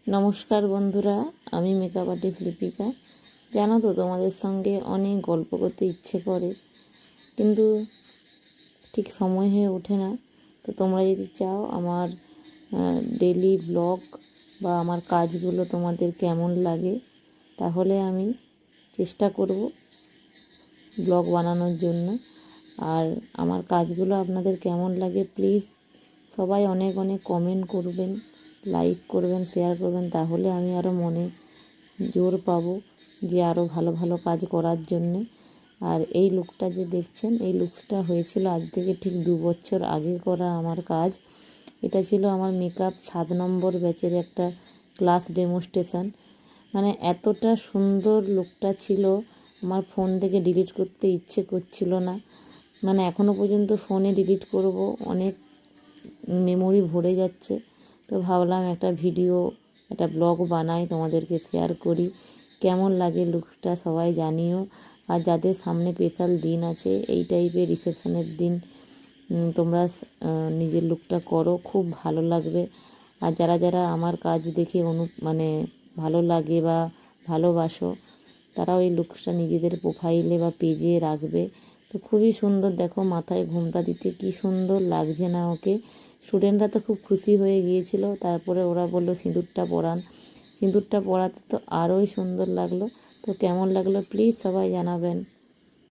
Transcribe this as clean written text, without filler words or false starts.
নমস্কার বন্ধুরা, আমি মেকআপ আর্টিস্ট লিপিকা। জানো তো, তোমাদের সঙ্গে অনেক গল্প করতে ইচ্ছে করে, কিন্তু ঠিক সময় হয়ে ওঠে না। তো তোমরা যদি চাও আমার ডেলি ব্লগ বা আমার কাজগুলো তোমাদের কেমন লাগে, তাহলে আমি চেষ্টা করব ব্লগ বানানোর জন্য। আর আমার কাজগুলো আপনাদের কেমন লাগে প্লিজ সবাই অনেক অনেক কমেন্ট করবেন, লাইক করবেন, শেয়ার করবেন, তাহলে আমি আরও মনে জোর পাবো যে আরও ভালো ভালো কাজ করার জন্যে। আর এই লুকটা যে দেখছেন, এই লুকসটা হয়েছিল আজ থেকে ঠিক 2 বছর আগে করা আমার কাজ। এটা ছিল আমার মেকআপ 7 নম্বর ব্যাচের একটা ক্লাস ডেমোস্ট্রেশন। মানে এতটা সুন্দর লুকটা ছিল, আমার ফোন থেকে ডিলিট করতে ইচ্ছে করছিল না। মানে এখনও পর্যন্ত ফোনে ডিলিট করব, অনেক মেমোরি ভরে যাচ্ছে। তো ভাবলাম একটা ভিডিও, একটা ব্লগ বানাই, তোমাদেরকে শেয়ার করি। কেমন লাগে লুকটা সবাই জানিও। আর যাদের সামনে স্পেশাল দিন আছে, এই টাইপের রিসেপশনের দিন, তোমরা নিজের লুকটা করো, খুব ভালো লাগবে। আর যারা যারা আমার কাজ দেখে মানে ভালো লাগে বা ভালোবাসো, তারাও এই লুকসটা নিজেদের প্রোফাইলে বা পেজে রাখবে। তো খুবই সুন্দর, দেখো মাথায় ঘোমটা দিতে কি সুন্দর লাগছে না ওকে। স্টুডেন্টরা তো খুব খুশি হয়ে গিয়েছিল। তারপরে ওরা বললো সিঁদুরটা পরান। সিঁদুরটা পরাতে তো আরোই সুন্দর লাগলো। তো কেমন লাগলো প্লিজ সবাই জানাবেন।